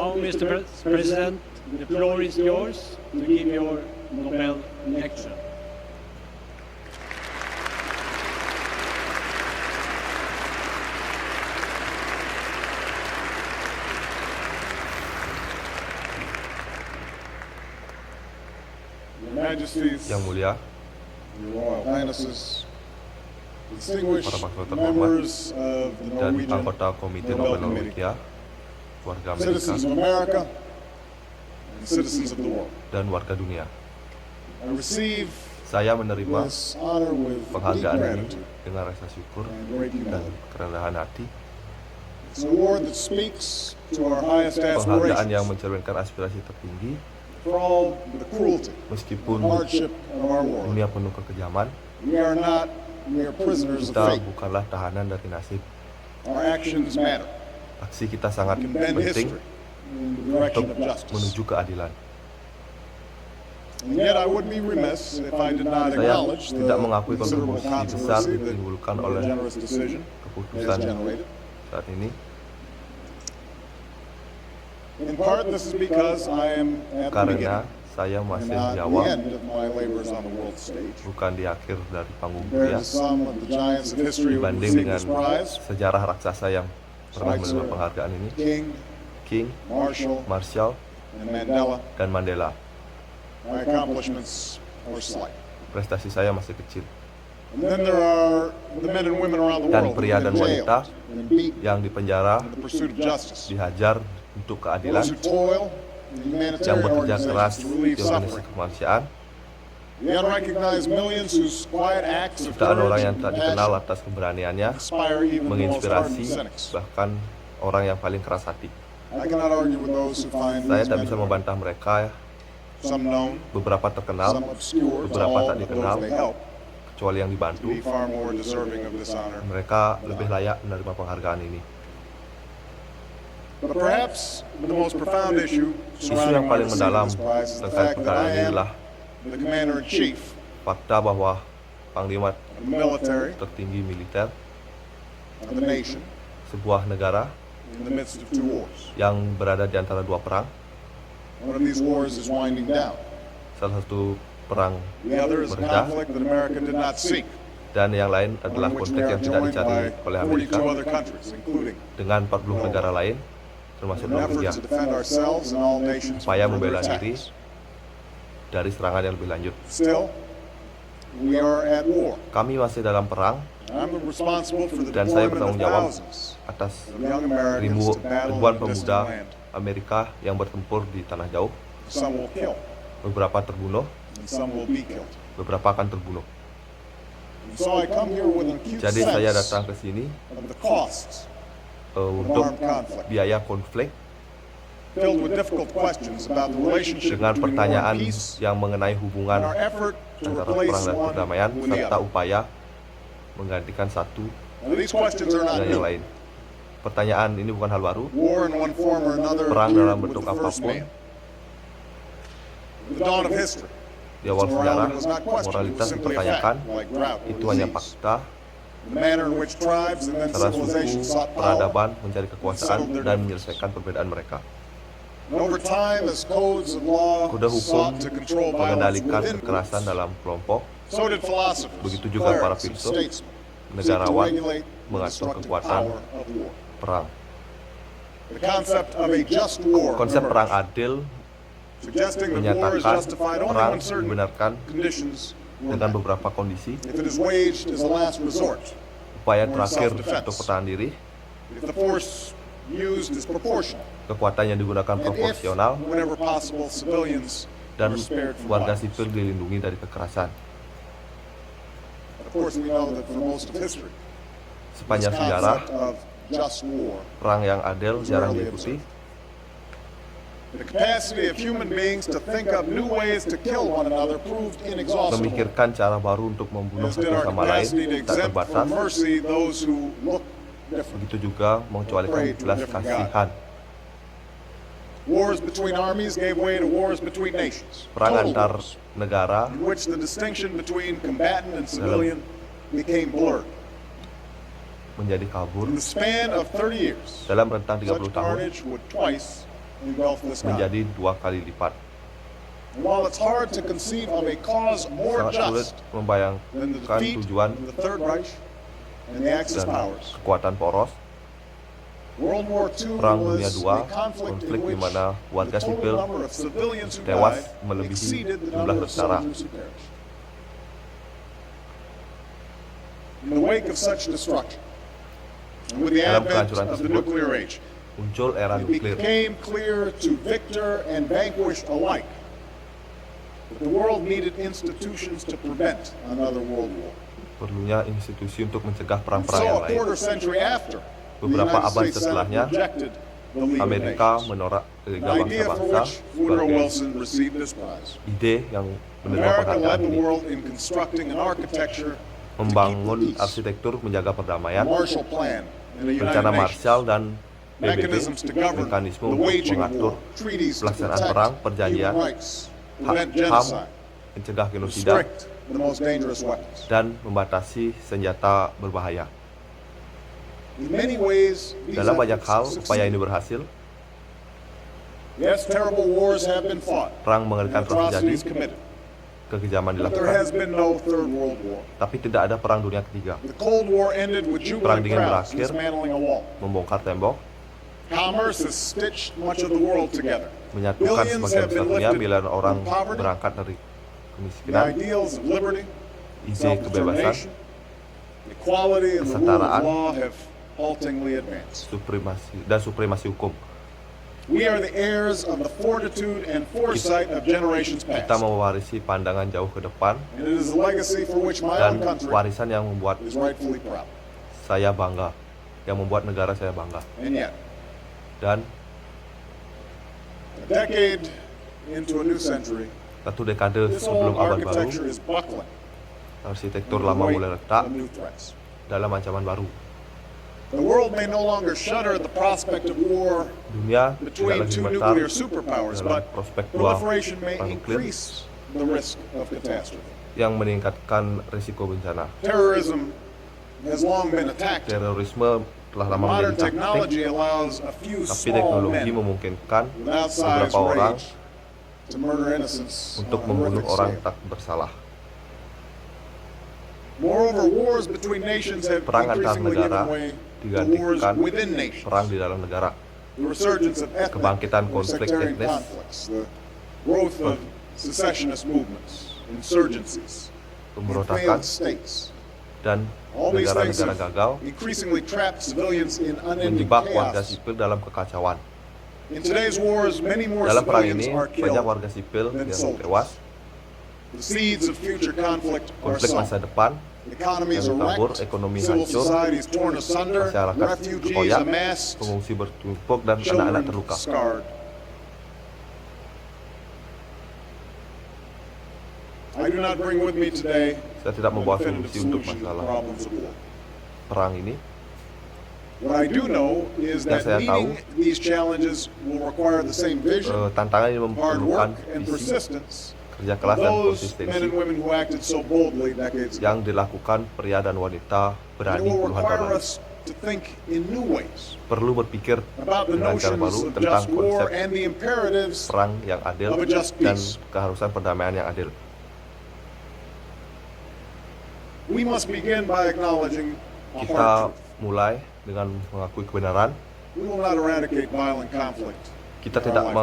Now, Mr. President, the floor is yours to give your Nobel lecture. Your Majesties, Yang mulia, Your Royal Highnesses, distinguished para pahlawan terhormat, members of the dan Norwegian anggota Komite Nobel Nobel Committee, Norwegia, warga Amerika, citizens of America, and citizens of the world. dan warga dunia. I receive Saya menerima this honor with deep penghargaan ini gratitude dengan rasa syukur and great dan humility. kerendahan hati. It's an award that speaks to our highest Penghargaan yang aspirations mencerminkan aspirasi tertinggi, for all the cruelty meskipun and hardship of our world. dunia penuh kekejaman, We are not mere prisoners of kita fate. bukanlah tahanan dari nasib. Our actions matter. Aksi kita sangat We can bend penting history in the direction untuk of justice. menuju keadilan. And yet I would be remiss if I did not Saya acknowledge the tidak mengakui considerable kontribusi besar controversy yang that ditimbulkan the oleh generous decision has keputusan generated. saat ini. In part, this is because I am at the Karena beginning, saya and masih not di the awal, end of my labors on the world stage. bukan di akhir dari panggung Compared to dunia, some of the giants of history who dibanding received dengan this prize, sejarah raksasa yang pernah menerima Schweitzer, penghargaan ini, King, King, Marshall, Marshall, and Mandela, dan Mandela. my accomplishments were slight. Prestasi saya masih kecil. And then there are the men and women around the Dan world pria who dan have been wanita jailed and beaten yang dipenjara, in the pursuit of justice. dihajar untuk keadilan, Those who toil in yang humanitarian bekerja keras organizations to relieve di organisasi suffering. kemanusiaan, The unrecognized millions whose quiet acts of jutaan orang courage yang and tak dikenal compassion atas keberaniannya inspire even the most menginspirasi hardened cynics. bahkan orang yang paling keras hati. I cannot argue with those who find Saya these tak men bisa and women, membantah mereka, some known, beberapa terkenal, some obscure, to beberapa all tak but dikenal, those they help, kecuali yang to dibantu. be far more deserving of this honor. Mereka lebih layak menerima penghargaan ini. But perhaps the most profound issue Isu surrounding yang my paling receiving mendalam this prize is the terkait fact that perkara I ini am adalah the commander-in-chief fakta bahwa Panglima of the military tertinggi militer of the nation sebuah negara in the midst of two wars. yang berada di antara dua perang. One of these wars is winding down. Salah satu perang The other is a Mereda, conflict that America did not seek, dan yang lain one adalah in which we konflik are yang tidak joined dicari by oleh 42 Amerika other countries, including dengan 40 negara lain, termasuk in an effort Norwegia, to defend ourselves and all nations from upaya further membela diri attacks. dari serangan yang lebih lanjut. Still, we are at war. Kami masih dalam perang, I'm responsible for the dan saya deployment of bertanggung jawab thousands atas of young Americans to battle ribuan in a distant pemuda land. Amerika yang bertempur di tanah jauh. Some will kill, Beberapa terbunuh, and some will be killed. beberapa akan terbunuh. And so I come here with an acute Jadi saya sense datang ke sini of the costs of untuk armed conflict, biaya konflik filled with difficult questions about the relationship dengan between war pertanyaan and peace yang mengenai and hubungan our effort to antara replace perang dan one perdamaian with the serta other. upaya menggantikan satu Now, these questions are not dengan yang new. lain. Pertanyaan ini bukan hal baru. War in one form or another Perang appeared dalam with bentuk the first apapun, man. At the dawn of history, di awal its sejarah, morality was not questioned. It moralitas was simply a dipertanyakan, fact, like drought or itu hanya disease. fakta. The manner in which tribes and then Cara civilization suku, sought power, peradaban mencari kekuasaan dan menyelesaikan perbedaan mereka. and over time, as codes of law Kuda hukum sought to control violence mengendalikan within kekerasan groups, dalam kelompok, so did philosophers, begitu juga para clerics, and filsuf, statesmen seek to negarawan regulate the mengatur destructive kekuatan power of war. perang. The concept of a just war Konsep perang emerged, adil suggesting that war is menyatakan justified only perang when certain dibenarkan conditions were dengan met. beberapa kondisi, If it is waged as a last resort, upaya or terakhir self-defense. untuk pertahanan diri, if the force used is proportional, kekuatan yang digunakan and if, proporsional, whenever possible, civilians dan are spared from warga violence. sipil dilindungi dari kekerasan. Of course, we know that for most of history, this Sepanjang sejarah, concept of just war, perang yang adil jarang diikuti. the capacity of human beings to think of new ways to kill one another proved inexhaustible, Memikirkan cara baru untuk membunuh as did satu our sama lain capacity to tak exempt terbatas. from mercy those who look different. Begitu juga mengecualikan belas kasihan. Wars between armies gave way to wars between nations, Perang total antar wars, negara in which the distinction between combatant and civilian became blurred. menjadi kabur. In the span of 30 years, Dalam rentang such 30 tahun, carnage would twice engulf this God. menjadi 2 kali lipat. And while it's hard to conceive of a cause more Sangat sulit just than the membayangkan defeat tujuan of the Third Reich and the Axis dan powers, kekuatan poros, World War II Perang Dunia was II, a conflict konflik in di which mana warga the total sipil number of civilians who tewas died melebihi exceeded the jumlah number of tentara. soldiers who perished. In the wake of such destruction, and with the Dalam advent kehancuran of the tersebut, nuclear age, muncul era it nuklir. became clear to victor and vanquished alike that the world needed institutions to prevent another world war. Perlunya institusi untuk mencegah And perang-perang so yang a lain. quarter century after, the Beberapa United abad States Senate setelahnya, rejected the League of Amerika Nations, menolak an Liga idea for Bangsa-Bangsa which Woodrow sebagai Wilson received this prize. ide yang menerima America penghargaan led the ini. world in constructing an architecture to keep the Membangun peace, arsitektur menjaga a perdamaian, Marshall Plan, and the United rencana Nations, Marshall dan PBB, mechanisms to govern mekanisme the untuk waging of mengatur war, treaties to pelaksanaan protect perang, perjanjian, human rights, prevent HAM, genocide, mencegah to genosida, restrict the most dangerous weapons. dan membatasi senjata berbahaya. In many ways, these Dalam banyak hal, efforts upaya ini succeeded. berhasil. Yes, terrible wars have been fought, Perang and mengerikan telah atrocities terjadi, committed, kekejaman but there dilakukan, has been no Third World War. tapi tidak ada perang dunia ketiga. The Cold War ended with Perang jubilant dingin crowds berakhir. dismantling a wall. Membongkar tembok, Commerce has stitched much of the world together. menyatukan Billions sebagian have been besar dunia, lifted miliaran orang from poverty. berangkat dari The kemiskinan, ideals of liberty, ide kebebasan, self-determination, equality, and the rule of kesetaraan, law have haltingly advanced. supremasi hukum. We are the heirs of the fortitude and foresight of generations Kita past, mewarisi pandangan jauh ke depan and it is a legacy for which my dan own country warisan yang membuat is rightfully proud. saya bangga, yang membuat negara saya bangga. And yet, Dan a decade into a new century, satu dekade this sebelum old abad baru, architecture is buckling arsitektur under the lama weight mulai retak of new threats. dalam ancaman baru. The world may no longer shudder at the prospect of war Dunia tidak between lagi two gemetar nuclear superpowers, dalam but prospek dua proliferation may perang nuklir increase the risk of catastrophe. yang meningkatkan risiko bencana. Terrorism has long been attacked. Terorisme telah lama Modern menjadi taktik, technology allows a few tapi small teknologi men memungkinkan with outsized beberapa orang rage to murder innocents untuk on a membunuh horrific orang scale. tak bersalah. Moreover, wars between nations have Perang antar increasingly given negara way to wars digantikan within nations. perang di dalam negara. The resurgence of ethnic Kebangkitan or konflik sectarian etnis, conflicts, the growth of secessionist movements, insurgencies, and pemberontakan failed states. dan All these things negara-negara have gagal increasingly trapped civilians in unending menjebak warga chaos. sipil dalam kekacauan. In today's wars, many more Dalam perang civilians ini, are banyak killed. warga sipil than yang soldiers. tewas, The seeds of future conflict are konflik masa sown. depan, Economies yang are tabur, wrecked, ekonomi civil hancur, societies torn asunder, masyarakat refugees koyak, amassed, pengungsi bertumpuk, dan anak-anak children terluka. scarred. I do not bring with me today Saya tidak a membawa definitive solusi untuk solution to the masalah problems of war. perang ini. What I do know is Yang that saya tahu, meeting these challenges will require the same vision, Tantangan ini hard memerlukan work, and visi, persistence kerja of keras dan those men konsistensi and women who acted so boldly decades ago. yang dilakukan pria dan wanita It berani will puluhan tahun require lalu. us to think in new ways Perlu berpikir about the dengan cara notions baru of tentang just war konsep and the imperatives perang yang adil of a just dan peace. keharusan perdamaian yang adil. We must begin by acknowledging a Kita hard truth. mulai dengan mengakui kebenaran. We will not eradicate violent conflict. Kita in our tidak lifetimes.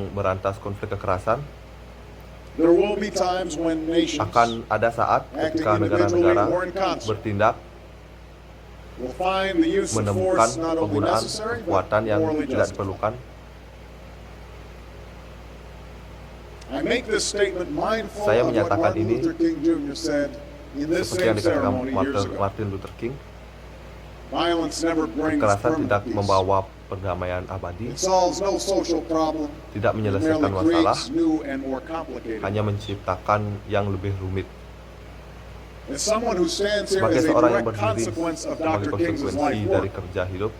memberantas konflik kekerasan. There will be times when nations Akan ada saat acting ketika individually negara-negara or in concert bertindak will find the use of menemukan force not only penggunaan necessary but kekuatan yang morally tidak justified. diperlukan. I make this statement mindful Saya of what menyatakan Martin ini Luther King Jr. said in this Seperti yang same dikatakan ceremony years ago. Martin Luther King, Violence never brings kekerasan permanent tidak peace. membawa perdamaian abadi, It solves no social problem. tidak It menyelesaikan merely masalah, creates new and more complicated. hanya menciptakan yang lebih rumit. As someone who stands here Sebagai as a seorang yang direct berdiri consequence of sebagai Dr. King's konsekuensi life dari work, kerja hidup,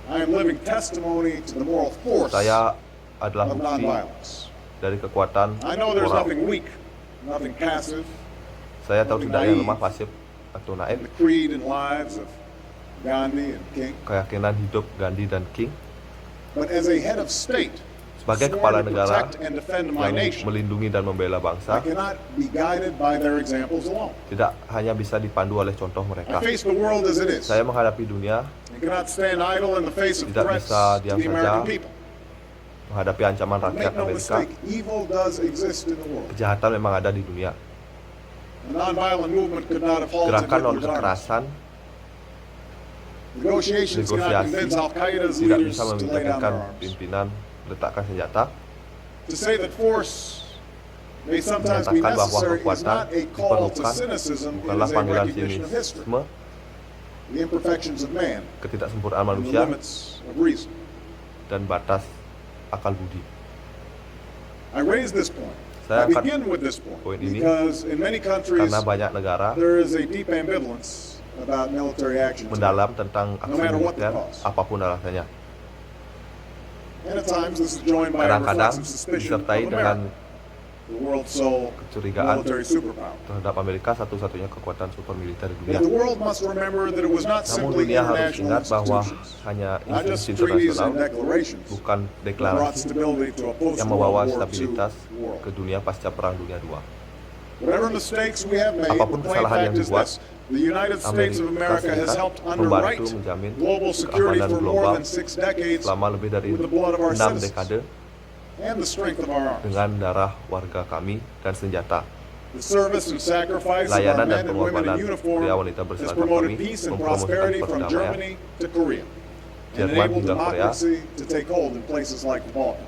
I am living testimony to the moral force saya adalah of bukti nonviolence. dari kekuatan I know there's moral. nothing weak, nothing passive Saya tahu nothing tidak ada yang naive. lemah, pasif, atau in naif. the creed and lives of Gandhi and King. Keyakinan hidup Gandhi dan King, but as a head of state, Sebagai sworn kepala to negara protect and defend my yang nation, melindungi dan membela I bangsa, cannot be guided by their examples alone. tidak hanya bisa dipandu oleh contoh I mereka. face the world as it is. Saya menghadapi dunia, I cannot stand idle in the face of Tidak threats bisa to diam the American saja. people. menghadapi ancaman But rakyat make no Amerika. mistake, evil does exist in the world. Kejahatan memang ada di dunia. A nonviolent movement could not have halted Gerakan non Hitler's armies. kekerasan Negotiations cannot negosiasi convince Al-Qaeda's tidak leaders bisa to lay down memintakan their arms. pimpinan meletakkan senjata. To say that force may sometimes be Menyatakan bahwa necessary is kekuatan not a call to diperlukan cynicism, it bukanlah is a panggilan recognition of history, sinisme, the imperfections of man, ketidaksempurnaan and the manusia, limits of reason. dan batas akal budi. I raise this point. Saya I angkat begin with this point poin ini because in many countries Karena banyak negara there is a deep ambivalence about military action today. mendalam tentang aksi matter what the militer, cost. apapun alasannya. And at times this is joined by a Kadang-kadang reflexive suspicion of disertai dengan America, the world's sole kecurigaan military superpower. terhadap Amerika, satu-satunya kekuatan super militer di dunia. Yet the world must remember that it was not Namun simply dunia harus international ingat bahwa institutions, hanya not just institusi treaties and internasional, declarations, bukan that brought deklarasi stability to a yang membawa post-World War II stabilitas world. ke dunia pasca Perang Dunia II. Whatever mistakes we have made, Apapun the plain kesalahan yang fact is dibuat, this: the United States of America has helped underwrite membantu menjamin global security keamanan for more global than 6 decades selama lebih dari with the blood of our 6 citizens dekade and the strength of our arms. dengan darah warga kami dan senjata. The service and sacrifice of our Layanan dan men and women pengorbanan in uniform pria wanita has berseragam promoted kami peace and mempromosikan prosperity from perdamaian Germany to Korea and Jerman enabled hingga Korea, democracy to take hold in places like the Balkans.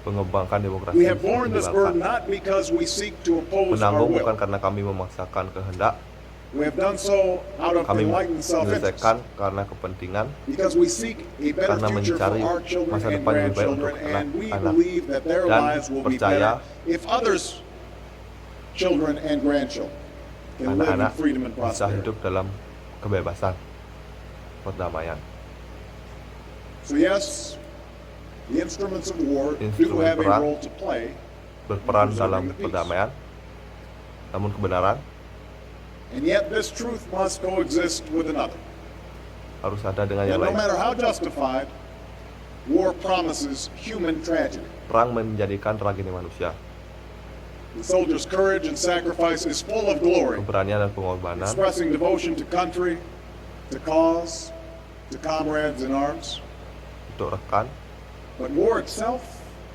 mengembangkan demokrasi We have borne this burden menyebalkan. not because we seek to impose our Menanggung bukan will. karena kami memaksakan kehendak, We have done so out of kami enlightened self-interest, menyelesaikan karena kepentingan, because we seek a better karena future for mencari our children masa and depan yang lebih baik untuk grandchildren, and we anak-anak, believe that their dan lives will be percaya better if others' children and grandchildren can live in anak-anak freedom and bisa prosperity. hidup dalam kebebasan, perdamaian. So yes, the instruments of war do Instrumen have a perang role to play, Berperan Preserving dalam the peace. perdamaian, namun kebenaran and yet this truth must coexist with another. harus ada dengan yang That no lain. matter how justified, war promises human tragedy. Perang menjadikan tragedi manusia. The soldier's courage and sacrifice is full of glory, Keberanian dan pengorbanan expressing devotion to country, to cause, to comrades in arms. untuk rekan, But war itself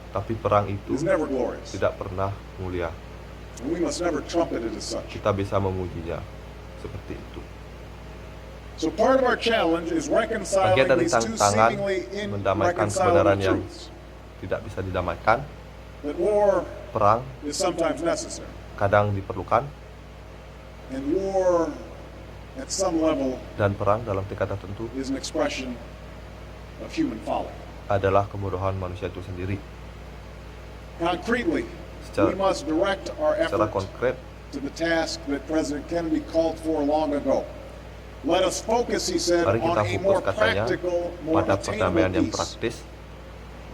tapi perang itu is never glorious, tidak pernah mulia. and we must never trumpet it as such. Kita bisa memujinya seperti itu. So part of our challenge is reconciling Bagian dari these two tantangan seemingly mendamaikan kebenaran irreconcilable yang truths. tidak bisa didamaikan. That war Perang is sometimes necessary, kadang diperlukan, and war at some level dan perang dalam tingkat tertentu is an expression of human folly. adalah kebodohan manusia itu sendiri. Concretely, Secara- we must direct our Secara effort konkret, to the task that President Kennedy called for long ago. Let us focus, he said, mari on kita a fokus more katanya practical, more pada perdamaian attainable yang peace, praktis,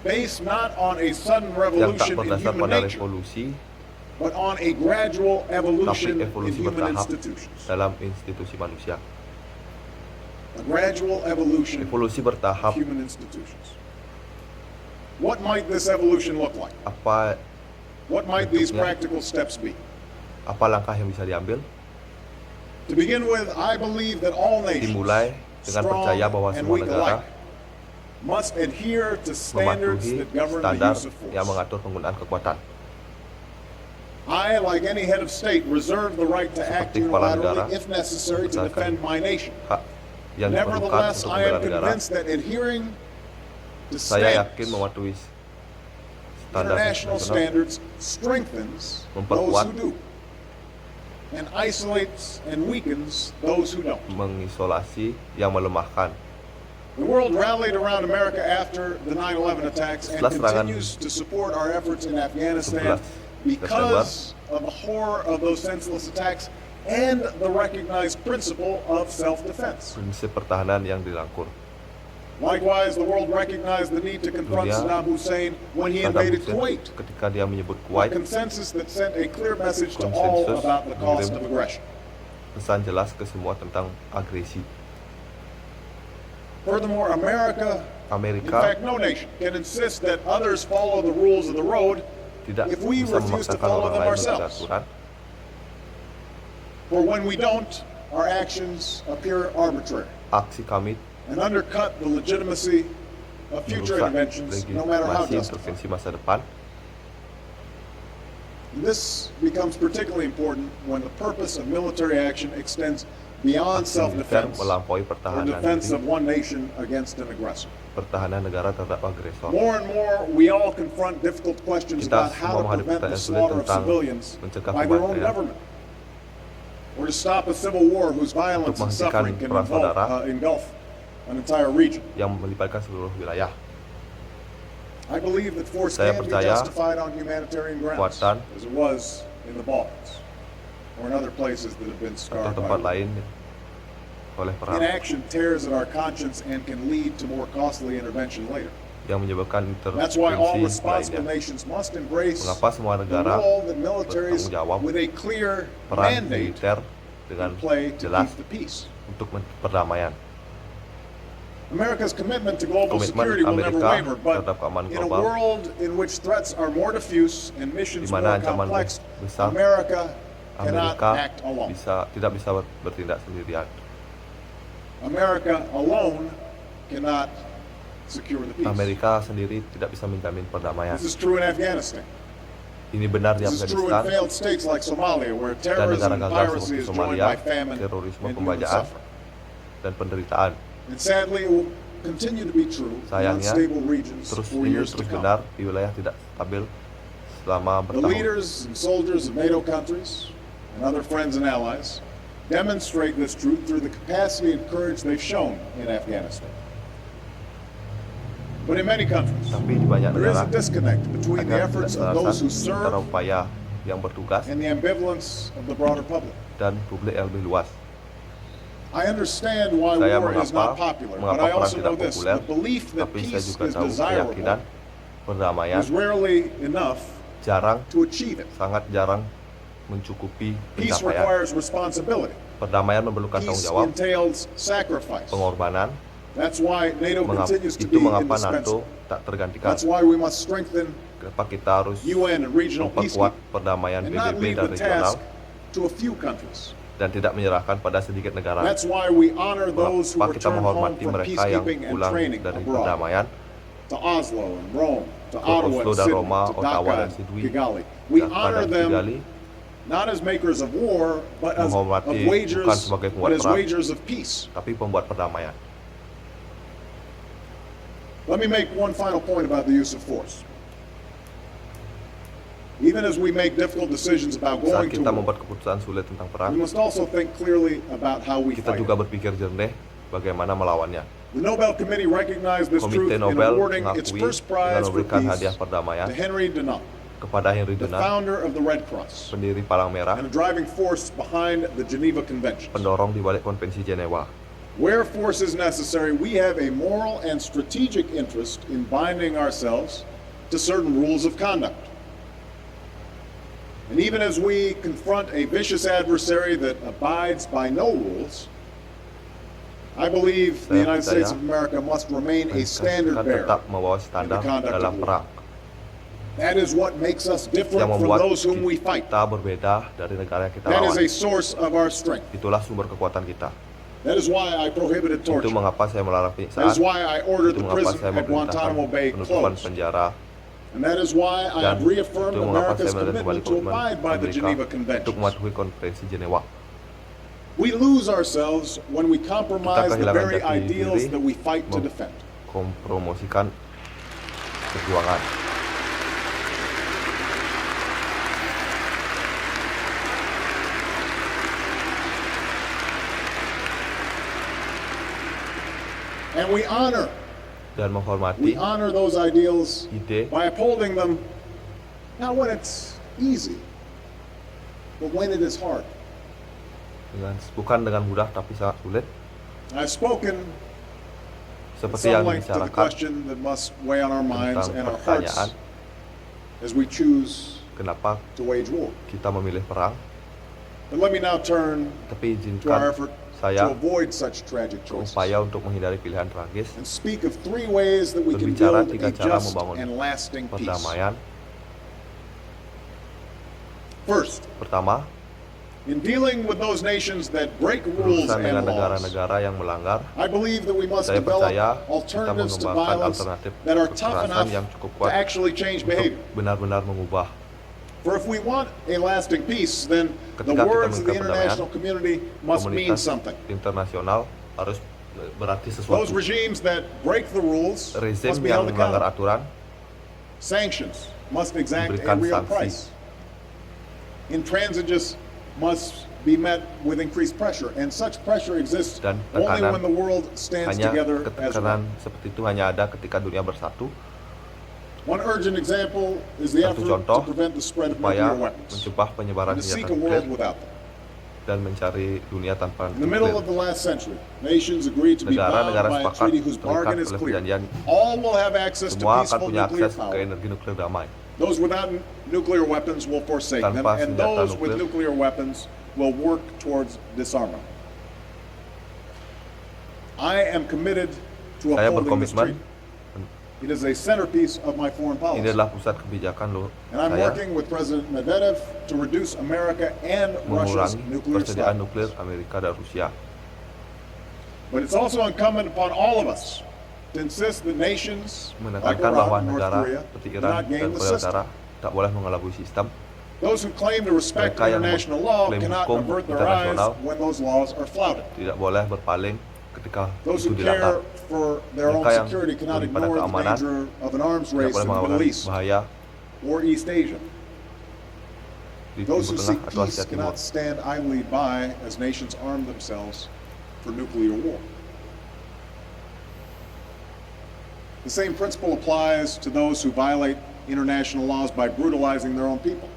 based not on a sudden yang tak revolution in berdasar human pada nature, revolusi, but on a gradual tapi evolution in evolusi human bertahap institutions. dalam institusi manusia. A gradual evolution Evolusi of bertahap, human institutions. What might this evolution look like? apa What might these Bentuknya. practical steps be? apa langkah yang bisa diambil? To begin with, I believe that all nations, Dimulai dengan strong percaya bahwa and semua weak negara alike, must adhere to standards mematuhi that govern the standar use of yang force. mengatur penggunaan kekuatan. I, like any head of state, reserve the right to act Seperti kepala negara, unilaterally if necessary to defend my nation. Hak yang diperlukan Nevertheless, untuk I membela am negara, convinced that adhering to saya yakin standards, mematuhi standar international internasional standards, strengthens those Memperkuat. who do, and isolates and weakens those who don't. mengisolasi yang melemahkan. The world rallied around America after the 9/11 attacks and Setelah serangan continues to support our efforts in Afghanistan 11 because of the horror of those senseless attacks and the recognized principle of self-defense. Prinsip pertahanan yang dirangkul. Likewise, the world recognized the need to confront Dunia, Saddam Hussein when he Saddam invaded Hussein Kuwait, ketika dia menyebut a Kuwait, consensus that sent a clear message to all Konsensus about the cost of mengirim aggression. pesan jelas ke semua tentang agresi. Furthermore, in Amerika fact, no nation can insist that others follow the rules of the road tidak if we bisa refuse to memaksakan follow orang them lain menjaga ourselves. aturan. For when we don't, our actions appear arbitrary Aksi kami and undercut the legitimacy of future merusak interventions, no matter how legitimasi justified. intervensi masa depan. This becomes particularly important when the purpose of military action extends beyond Aksi militer self-defense melampaui or pertahanan defense diri, of one nation against an aggressor. pertahanan negara terhadap agresor. More and more, we all confront difficult questions Kita about semua how to menghadapi prevent the pertanyaan sulit slaughter of tentang civilians mencegah by their own kematian, government, or to stop a civil war whose violence and menghentikan suffering can perang saudara engulf an entire region. yang melibatkan seluruh wilayah. I believe that force Saya can be percaya justified on humanitarian grounds, kekuatan as it was in the Balkans or in other places that have been atau scarred tempat by war. lain oleh perang Inaction tears at our conscience and can lead to more costly intervention later. yang menyebabkan That's why all intervensi responsible lainnya. nations must embrace Mengapa semua the negara role that militaries bertanggung jawab with a clear peran mandate militer dengan play to jelas keep the peace. untuk perdamaian. America's commitment to global Komitmen security will never Amerika waver, but terhadap keamanan in a global, world in which threats are more diffuse and di missions mana more ancaman complex, besar, America cannot Amerika act alone. tidak bisa bertindak sendirian. America alone cannot secure the peace. Amerika sendiri tidak bisa menjamin perdamaian. This is true in Afghanistan. Ini benar di This is true in Afghanistan failed states like Somalia, where dan terrorism and negara-negara piracy seperti is joined Somalia, by famine terorisme, and human pembajaan, suffering. dan penderitaan. And sadly, it will continue to be true in Sayangnya, unstable regions for years to terus come. benar di wilayah tidak stabil selama The bertahun. leaders and soldiers of NATO countries and other friends and allies demonstrate this truth through the capacity and courage they've shown in Afghanistan. But in many countries, Tapi di banyak there is negara a disconnect between the agak efforts tidak of those who selaras antara serve upaya yang bertugas and the ambivalence of the broader public. dan publik yang lebih luas. I understand why Saya war is not mengapa popular, but mengapa I perang also know tidak this: populer, the belief that tapi saya peace juga is tahu desirable keyakinan perdamaian is rarely enough jarang, to achieve it. sangat jarang mencukupi Peace pencapaian. requires responsibility. Perdamaian memerlukan tanggung Peace jawab, entails sacrifice. pengorbanan. That's why NATO continues to Itu be mengapa indispensable. NATO tak tergantikan. That's why we must strengthen Kenapa kita harus UN and regional memperkuat peacekeeping perdamaian and not PBB leave dan the regional task to a few countries. dan tidak menyerahkan pada sedikit negara. That's why we honor those who Mengapa kita return home menghormati from mereka yang peacekeeping and pulang training dari abroad, perdamaian to Oslo and Rome, to ke Ottawa Oslo and dan Sydney, Roma, to Ottawa Dhaka dan and Sydney, Kigali. We Dhaka honor dan them Kigali, not as makers of war, but as of menghormati wagers, bukan sebagai but pembuat as perang, wagers of peace. tapi pembuat perdamaian. Let me make one final point about the use of force. Even as we make difficult decisions about Saat going to kita war, membuat keputusan sulit tentang we perang, must also think clearly about how we kita fight juga it. berpikir jernih bagaimana melawannya. The Nobel Committee recognized this truth Komite in Nobel awarding its mengakui first dengan prize for memberikan peace hadiah perdamaian to Henry Dunant, kepada Henry the Dunant, founder of the Red Cross pendiri Palang Merah, and a driving force behind the Geneva Conventions. pendorong di balik Konvensi Jenewa. Where force is necessary, we have a moral and strategic interest in binding ourselves to certain rules of conduct. And even as we confront a vicious adversary that abides by no rules, I believe the Saya United States percaya of America must remain a standard Akan bearer. tetap membawa standar conduct of dalam war. perang That is what makes us yang different from membuat those whom we fight. kita berbeda dari negara yang kita That is lawan. a source of our strength. Itulah sumber kekuatan kita. That is why I prohibited Itu torture. mengapa saya melarang That penyiksaan. is why I ordered Itu the mengapa prison saya at Guantanamo memerintahkan Bay penutupan closed. penjara. And that is why I have Dan reaffirmed itu mengapa America's saya menegaskan kembali commitment to komitmen abide by the Geneva Amerika untuk Conventions. mematuhi Konvensi Jenewa. We lose ourselves when we compromise the kehilangan very jati ideals diri, that we fight to mem- defend. Kompromosikan perjuangan. And we honor Dan menghormati those ideals ide by upholding them, not when it's easy, but when it is hard. bukan dengan mudah tapi sangat sulit. I've spoken at Seperti yang some length to the dibicarakan question that must weigh on our minds tentang and our hearts pertanyaan as we choose kenapa to wage war. kita memilih perang. But let me now turn Tapi to our izinkan effort Saya to avoid such tragic choices berupaya untuk menghindari pilihan tragis, and speak of three ways that we can berbicara build 3 a cara just membangun and lasting peace. perdamaian. First, Pertama, in dealing with those nations that break rules berurusan dengan and laws, negara-negara yang melanggar, I believe that we must saya develop percaya kita alternatives to mengembangkan violence alternatif that are tough kekerasan enough yang cukup to kuat actually change untuk behavior. benar-benar mengubah. For if we want a lasting peace, then the Ketika kita words of the menginginkan international community must mean Komunitas something. internasional harus berarti Those sesuatu. regimes that break the rules Rezim must be yang held melanggar accountable. aturan Sanctions must exact a diberikan real sanksi. price. Intransigence must be met with increased pressure, and such pressure exists Dan only tekanan when the world stands hanya together as ketekanan one. seperti itu hanya ada ketika dunia bersatu. One urgent example is the Satu effort contoh to prevent the spread of upaya nuclear weapons mencegah penyebaran and to seek senjata a world nuklir without them. dan mencari dunia tanpa In the middle of nuklir. the last century, nations agreed to be bound Negara-negara by a sepakat treaty whose terikat bargain is oleh clear. perjanjian All will have access to semua akan peaceful punya nuclear akses ke power. energi nuklir damai. Those without nuclear weapons will forsake them, Tanpa and senjata those with nuklir. nuclear weapons will work towards disarmament. I am committed to Saya upholding this berkomitmen, treaty. It is a centerpiece of my foreign ini policy. adalah pusat kebijakan loh And I'm saya, working with President Medvedev to reduce America and Russia's mengurangi nuclear persediaan stockpiles. nuklir Amerika dan Rusia. But it's also incumbent upon all of us to insist that nations like Menekankan bahwa Iran and North negara Korea seperti do Iran not dan game the Korea system. Utara tak boleh mengelabui sistem. Those who claim to respect Mereka yang international law mengklaim cannot hukum avert their eyes internasional when those laws are flouted. Tidak boleh berpaling ketika Those itu who dilanggar. care for their own Mereka yang security cannot peduli pada ignore the keamanan danger of an arms tidak race boleh in the mengabaikan Middle East bahaya or East Asia. di Those Timur who Tengah seek atau peace Asia Timur. cannot stand idly by as nations arm themselves for nuclear war. The same principle applies to those who violate international laws by brutalizing their own people.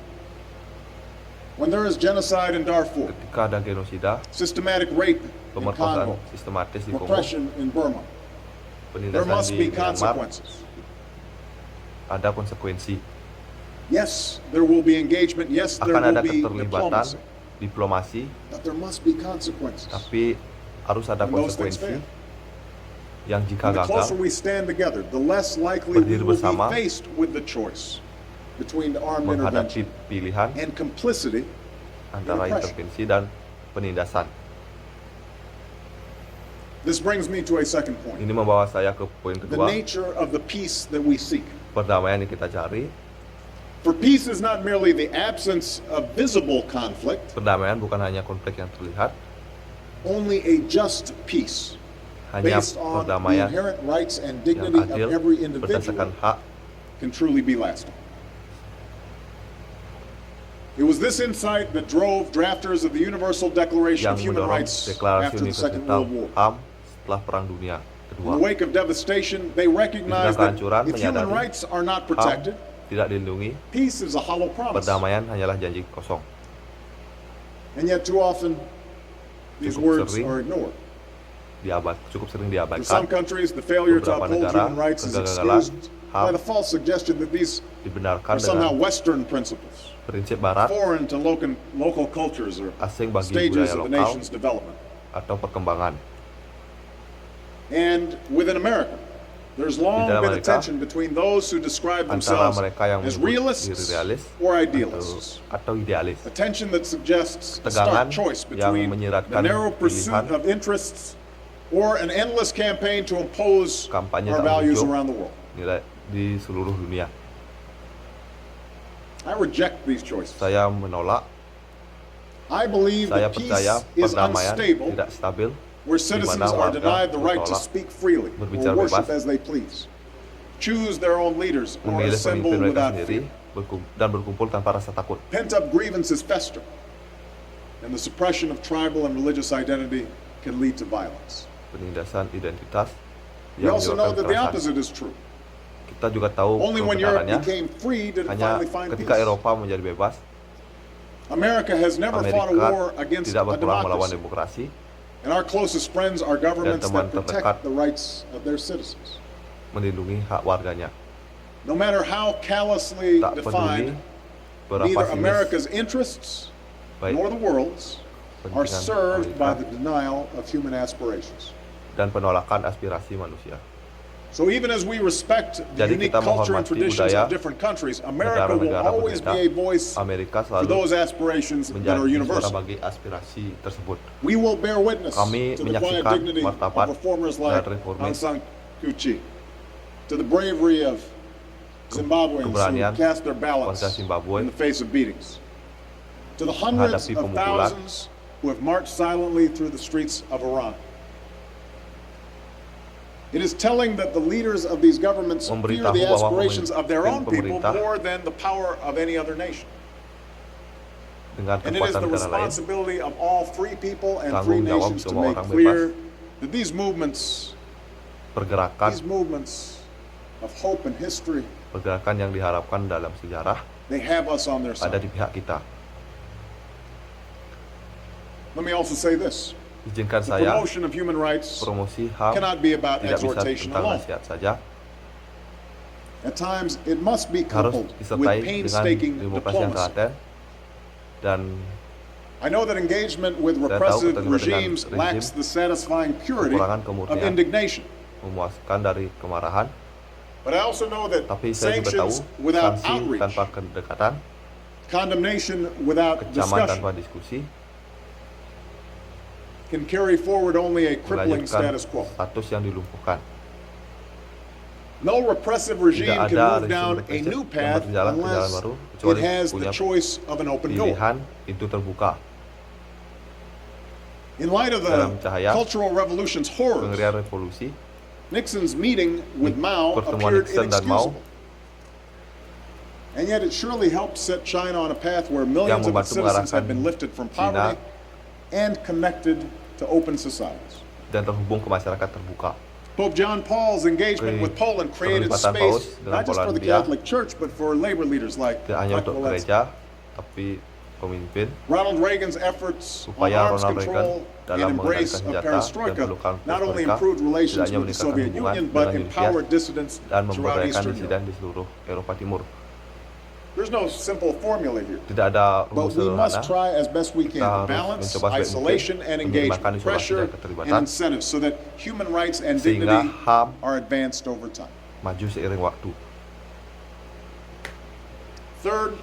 When there is genocide in Darfur, Ketika ada genosida, systematic rape in pemerkosaan Congo, sistematis di Kongo, repression in Burma, there penindasan must di be Myanmar, consequences. ada konsekuensi. Yes, there will be engagement. Yes, there Akan will ada be keterlibatan diplomacy. diplomasi, But there must be consequences. tapi harus ada And those things konsekuensi fail. yang jika And the closer gagal, we stand together, the less likely we Berdiri will bersama, be faced with the choice between armed menghadapi intervention pilihan and complicity. antara repression. intervensi dan penindasan. This brings me to a second point. Ini membawa saya ke poin The kedua, nature of the peace that we seek. perdamaian yang kita cari. For peace is not merely the absence of visible conflict, Perdamaian bukan hanya konflik yang terlihat, only a just peace hanya based on the perdamaian inherent rights and yang dignity adil of every individual berdasarkan hak. can truly be lasting. It was this insight that drove drafters of the Universal Declaration yang of Human mendorong Rights deklarasi after the Second universal World War. HAM setelah Perang Dunia In Kedua. the wake of devastation, they recognized that kehancuran if human menyadari rights are not HAM protected, tidak dilindungi, peace is a hollow promise. perdamaian hanyalah janji kosong. And yet too often, these Cukup words sering are ignored. Cukup sering In some diabaikan, countries, the failure to Beberapa uphold negara, human rights is kegagalan excused HAM by the false suggestion that these dibenarkan are somehow dengan Western principles, prinsip barat, foreign to local cultures or asing bagi stages budaya of the lokal nation's development. atau perkembangan. And within America, there's long dalam been a Amerika, tension between those who describe Antara themselves mereka yang as menyebut diri realists realis or idealists. atau idealis. A tension that suggests a Tegangan stark choice yang between the menyiratkan narrow pursuit pilihan of interests or an endless campaign to impose Kampanye our tak values berujung. around the world. Nilai di seluruh dunia. I reject these choices. Saya menolak, I believe saya that peace percaya is perdamaian unstable tidak stabil where citizens mana are warga denied the right to bertolak, speak freely or berbicara worship bebas, as they please, choose their own leaders or memilih assemble pemimpin mereka without sendiri fear. dan berkumpul tanpa rasa takut. Pent-up grievances fester, and the suppression of tribal and religious identity can lead to violence. Penindasan identitas We yang also know menyebabkan that the kekerasan. opposite is true. Kita juga tahu Only when Europe kebenarannya became free did it hanya finally find ketika peace. Eropa menjadi bebas, America has never fought a war Amerika against tidak a berperang melawan democracy, demokrasi, and our closest friends are governments teman that protect terdekat the rights of their citizens. melindungi hak warganya. No matter how callously Tak peduli defined, berapa neither sinis America's interests baik nor the world's are kepentingan served by the Amerika denial of human aspirations. dan penolakan aspirasi manusia. So even as we respect the Jadi unique kita culture and menghormati traditions budaya of different countries, America will negara-negara always berbeda, be a voice Amerika for selalu those aspirations that are menjadi suara universal. bagi aspirasi tersebut. We will bear witness Kami to the quiet menyaksikan dignity of martabat reformers like dan reformis, Aung San Suu Kyi, to the bravery of Zimbabweans who keberanian cast their ballots warga Zimbabwe in the face of beatings, to the hundreds menghadapi of pemukulan, thousands who have marched silently through the streets of Iran. It is telling that the leaders of these governments fear Memberitahu the bahwa aspirations of their own people pemerintah more than the power of any other nation. dengan And it is kekuatan the negara lain, responsibility of all free people and free tanggung jawab nations to semua make orang clear bebas, that these movements pergerakan of hope and history, pergerakan yang diharapkan dalam sejarah they have us on their ada side. di pihak kita. Let me also say this. Izinkan The saya promotion of human rights promosi HAM cannot be about tidak bisa exhortation tentang alone. nasihat saja, At times, it must be harus coupled with disertai dengan painstaking demokrasi yang diplomacy. telaten dan I know that engagement with Saya tahu repressive keterlibatan regimes rezim lacks the satisfying purity kekurangan of kemurnian indignation. memuaskan dari kemarahan, But I also know that tapi saya juga tahu sanctions without sanksi outreach, tanpa kedekatan, condemnation without kecaman tanpa discussion, diskusi can carry forward only a crippling melanjutkan status quo. status yang dilumpuhkan. No repressive regime Tidak can ada move rezim down a represif new yang path berjalan ke jalan unless baru it kecuali has the punya choice of an open door. pilihan pintu terbuka. In light of Dalam the cahaya Cultural Revolution's horrors, Pengerian revolusi, Nixon's meeting with Mao pertemuan appeared Nixon dan Mao inexcusable. And yet it surely helped set China on a path where yang millions of its membantu citizens have mengarahkan been lifted from China poverty and connected to open societies. dan terhubung ke masyarakat terbuka. Pope John Paul's engagement with Poland created Keterlibatan space Paus dengan not just for the Polandia Catholic Church but for labor leaders like Tidak hanya untuk Walesa. gereja, tapi pemimpin. Ronald Reagan's efforts on Supaya arms Ronald control Reagan and dalam embrace mengendalikan of senjata perestroika dan pelukan not only perestroika improved tidak relations hanya with the meningkatkan Soviet hubungan Union but dengan Uni empowered Soviet dissidents dan throughout memberdayakan Eastern disiden Europe. di seluruh Eropa Timur. There's no simple formula here. Tidak ada But rumus we must sederhana. try as best we can Kita to harus balance mencoba sebaik isolation mungkin and menyeimbangkan engagement, isolasi pressure dan keterlibatan, and incentives so that human rights and sehingga dignity HAM are advanced over time. maju seiring waktu. Third,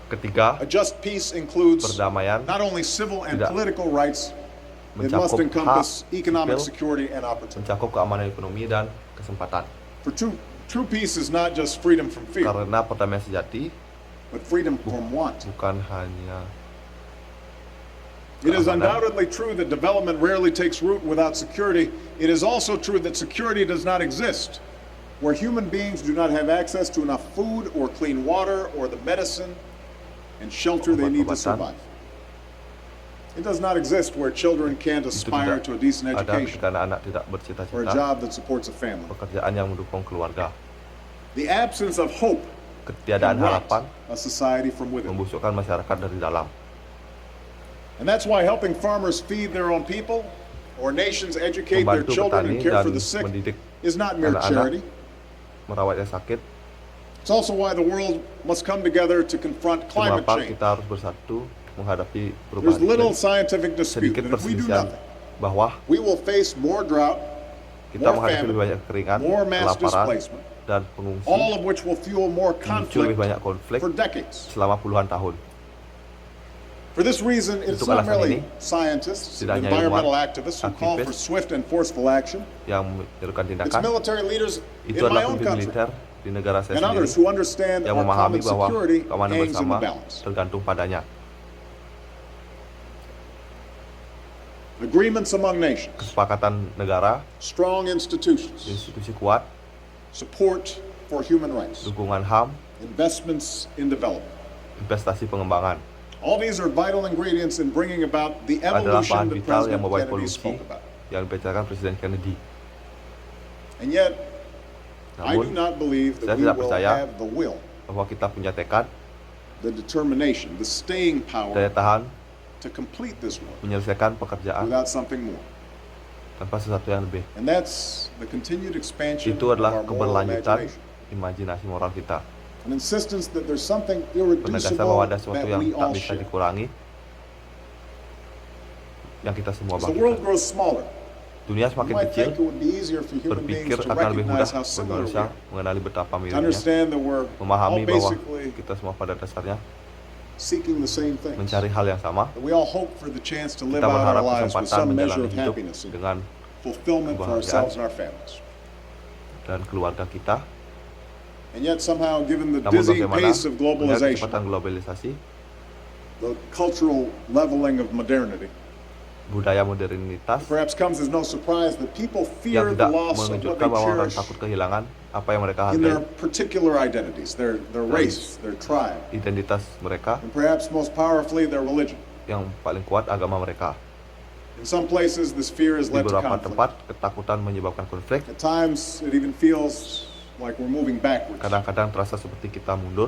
Ketiga, a just peace includes perdamaian not only civil and tidak political rights, it must mencakup encompass hak economic sipil, security and opportunity. mencakup keamanan ekonomi dan kesempatan. For true peace is not just freedom from fear, Karena perdamaian sejati but freedom from want. bukan hanya It is keamanan. undoubtedly true that development rarely takes root without security. It is also true that security does not exist where human beings do not have access to enough food or clean water or the medicine and shelter they need to Obat-obatan. survive. It does not exist where children can't Itu aspire tidak to a decent ada education ketika anak-anak tidak or a bercita-cita job that supports a family. pekerjaan yang mendukung keluarga. The absence of hope Ketiadaan can rot harapan a society from within. membusukkan masyarakat dari dalam. And that's why helping farmers feed their own people or nations educate their Membantu children and petani care for dan the sick mendidik is not mere anak-anak. charity. Merawat yang sakit, It's also why the world must come together to confront climate mengapa change. kita harus bersatu menghadapi There's perubahan little iklim. scientific dispute Sedikit that if we do perselisihan nothing, bahwa we will face more drought, kita more menghadapi lebih famine, banyak kekeringan, more mass kelaparan, displacement, dan pengungsi, all of which will fuel more memicu lebih conflict banyak konflik for decades. selama puluhan tahun. For this reason, it's Untuk not alasan merely ini, scientists and tidak hanya environmental ilmuwan, activists who call for aktivis, swift and forceful action. yang menyerukan It's tindakan. military leaders Itu in my adalah own pemimpin country militer di negara saya and others sendiri who understand yang our memahami common bahwa security keamanan hangs in bersama the balance. tergantung padanya. Agreements among nations, Kesepakatan negara, strong institutions, institusi kuat, support for human rights, dukungan HAM, investments in development. investasi pengembangan All these are vital ingredients in bringing about the adalah evolution bahan that vital yang President membawa Kennedy evolusi spoke about. yang dibicarakan Presiden Kennedy. And yet, I do Namun, not believe saya that we tidak will percaya have the will, bahwa kita punya tekad, the determination, the staying daya power tahan to complete this work menyelesaikan pekerjaan without something more. tanpa sesuatu yang lebih. And that's the continued expansion Itu of adalah our moral keberlanjutan imagination. imajinasi moral kita. An insistence that there's something Penegasan irreducible bahwa ada sesuatu that yang we tak all bisa share. dikurangi yang kita semua As the world bagikan. grows smaller, Dunia you semakin might kecil, think it would be easier for human beings berpikir to akan lebih mudah recognize how bagi similar we manusia are. mengenali betapa To miripnya, understand that we're all memahami bahwa basically kita semua pada dasarnya seeking the same things. mencari hal yang sama. That we all hope for the chance to live Kita out our berharap lives with kesempatan some measure menjalani of hidup happiness and dengan fulfillment for kebahagiaan. ourselves and our families. dan keluarga kita. And yet somehow, given the Namun dizzying bagaimana pace of melihat globalization, kecepatan globalisasi, the cultural leveling of modernity, budaya modernitas perhaps comes as no surprise that people yang fear the tidak loss of what mengejutkan they bahwa orang cherish takut kehilangan apa yang mereka in their hargai, particular identities, their race, their tribe, identitas mereka, and perhaps most powerfully, their religion. yang paling kuat agama mereka. In some places, this fear has Di led to beberapa conflict. tempat, ketakutan menyebabkan konflik. At times, it even feels like we're moving backwards. Kadang-kadang terasa seperti kita mundur.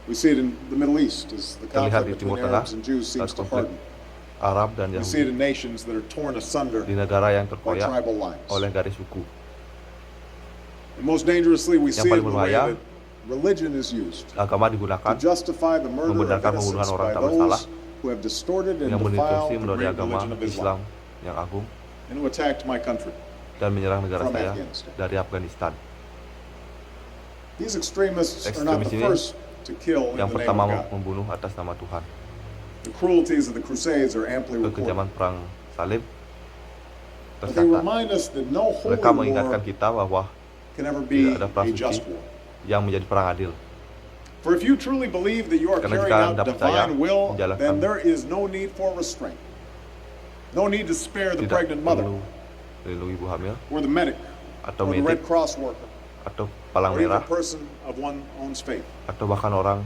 We see it in the Middle East as the Terlihat conflict di Timur between Tengah Arabs and Jews seems saat to konflik harden. Arab dan We see it Yahudi in nations that are torn asunder di negara yang by terkoyak tribal lines. oleh garis suku. And most dangerously, we Yang see it paling in the way berbahaya, that religion is used Agama to digunakan justify the murder of membenarkan innocents pembunuhan orang by tak bersalah those who have distorted and dengan defiled menginstruksi the menodai great agama religion of Islam Islam yang agung and who attacked my country. dan menyerang negara From saya Afghanistan. dari Afghanistan. These extremists are not Ekstremis the ini first to kill in yang the name pertama of God. membunuh atas nama Tuhan. The cruelties of the Crusades are amply Kekejaman recorded. perang salib But they tercatat. remind us that no holy Mereka mengingatkan war kita bahwa can ever be tidak ada perang a suci just war. yang menjadi perang adil. For if you truly believe that you are Karena carrying jika out Anda percaya divine will, menjalankan- then there is no need for restraint. No need to spare the Tidak pregnant mother, perlu melindungi ibu hamil or the medic, atau or the medik Red Cross worker, atau palang or even merah a person of one's own faith. atau bahkan orang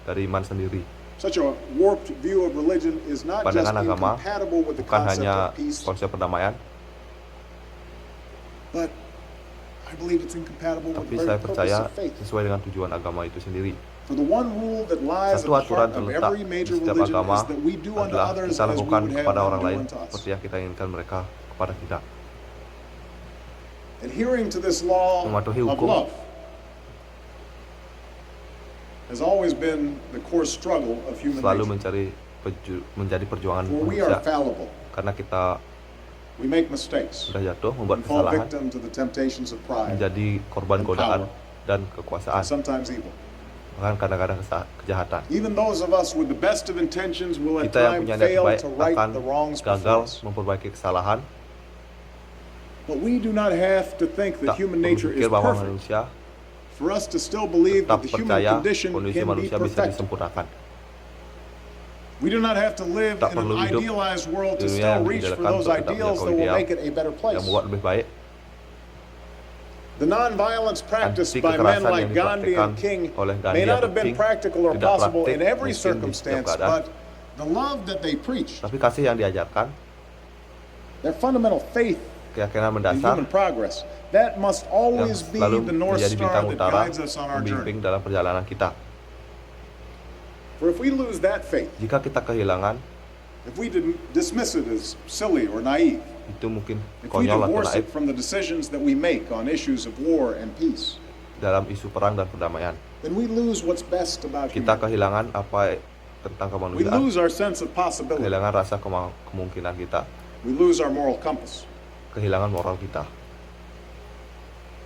dari iman sendiri. Such a warped view of religion is not just Pandangan agama incompatible with the bukan concept hanya of peace, konsep perdamaian, but I believe it's incompatible with tapi the saya very purpose percaya of faith. sesuai dengan tujuan agama itu sendiri. For the one rule that lies at Satu the aturan heart of terletak every di major setiap religion agama is that we do unto adalah others kita as we lakukan would have kepada them orang do lain unto us. seperti yang kita inginkan mereka kepada kita. Adhering to this law Mematuhi of hukum love has always been the core struggle of human selalu nature. menjadi perjuangan For we are manusia, fallible. karena kita We make mistakes. sudah jatuh, membuat We fall kesalahan, victim to the temptations of pride menjadi korban and godaan power. dan and kekuasaan, sometimes evil. bahkan kadang-kadang kejahatan. Even those of us with the best of intentions will at Kita yang times punya niat fail baik to right akan the wrongs before gagal us. memperbaiki kesalahan. But we do not have to think that Tak human perlu nature is pikir bahwa perfect manusia for us to still believe tetap that the human percaya condition kondisi can be manusia bisa perfected. disempurnakan. We do not have to live Tak in an perlu hidup idealized world di to dunia still yang reach for diidealkan those untuk tetap ideals menjangkau that will ideal make it a better place. yang membuat lebih baik. The non-violence practiced Anti by men kekerasan like yang Gandhi dipraktikkan and King oleh Gandhi may not atau have been King practical or tidak possible praktik in every mungkin di setiap circumstance, keadaan. but the love that they preached, Tapi kasih yang diajarkan, their fundamental faith keyakinan in mendasar human progress, that must yang always be selalu the North menjadi Star bintang that utara guides us on our journey. membimbing dalam perjalanan kita. For if we lose that faith, Jika kita kehilangan, if we dismiss it as silly or naive, itu mungkin if we konyol atau divorce naif it from the decisions that we make on issues of war and peace, dalam isu perang dan perdamaian. then we lose what's best about Kita humanity. kehilangan apa tentang We kemanusiaan, lose our sense of possibility. kehilangan rasa kemungkinan kita, We lose our moral compass. kehilangan moral kita.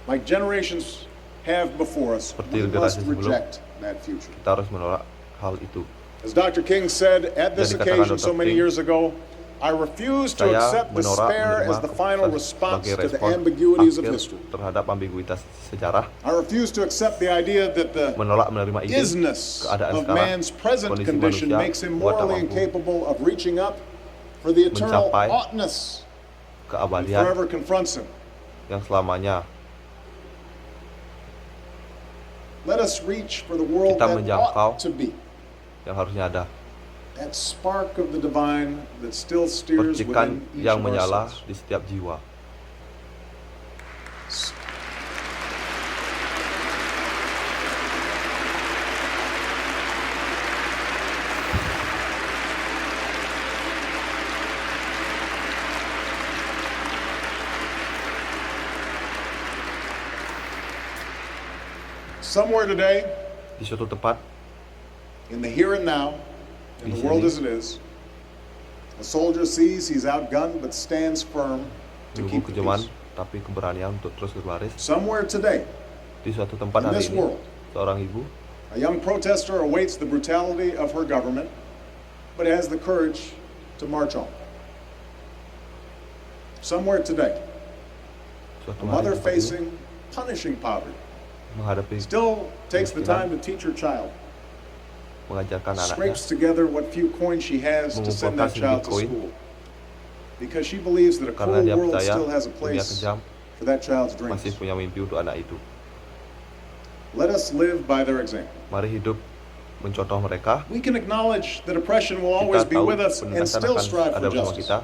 Like generations have before us, Seperti we must generasi sebelum. reject that future. Kita harus menolak hal itu. As Dr. King said at this Jadi katakan occasion so Dr. many King, years ago, I refuse to Saya accept menolak despair menerima as the final keputusan response sebagai to the respon ambiguities of akhir history. terhadap ambiguitas sejarah, I refuse to accept the idea that the menolak menerima ide isness keadaan of sekarang, man's present kondisi condition manusia makes him buat tak morally mampu incapable of reaching up for the eternal mencapai oughtness that keabadian forever confronts him. yang selamanya. Let us reach for the world Kita that menjangkau ought to be. Yang harusnya ada That spark of the divine that still steers percikan within each yang of our menyala souls. di setiap jiwa. Somewhere today, Di suatu tempat, in the here and now, in Di the world sini. as it is, A soldier sees he's outgunned but stands firm to Menunggu keep the kejaman, peace. tapi keberanian untuk terus berbaris. Somewhere today, Di suatu tempat in hari this ini, world, seorang ibu a young protester awaits the brutality of her government, but has the courage to march on. Somewhere today, suatu a hari mother tempat ini facing punishing poverty menghadapi still takes the time to teach her child, mengajarkan anaknya, scrapes together what few coins she has to send that mengumpulkan child sedikit to koin school, because she believes that a karena cruel dia world percaya still has a dunia place kejam for that child's dreams. masih punya mimpi untuk anak itu. Let us live by their example. Mari hidup mencontoh mereka. We can acknowledge that oppression will Kita always be tahu with us and penindasan still akan strive ada for bersama justice. kita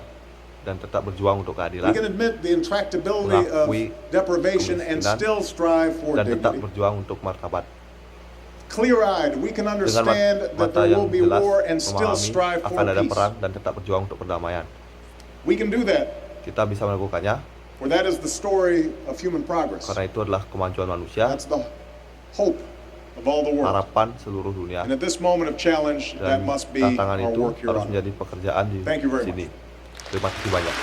dan tetap berjuang untuk We keadilan can admit the intractability of Mengakui deprivation and kemiskinan still strive for dan tetap dignity. berjuang untuk martabat. Clear-eyed, we can Dengan understand that mata there yang will be jelas war and still memahami strive for akan ada peace. perang dan tetap berjuang untuk perdamaian. We can do that, Kita bisa melakukannya for that is the story of human progress. karena itu adalah kemajuan manusia, That's the hope of all the world. harapan seluruh dunia. And at this moment of challenge, that Dan must be tantangan our itu work here harus on. menjadi pekerjaan di Thank you very sini. much. Terima kasih banyak.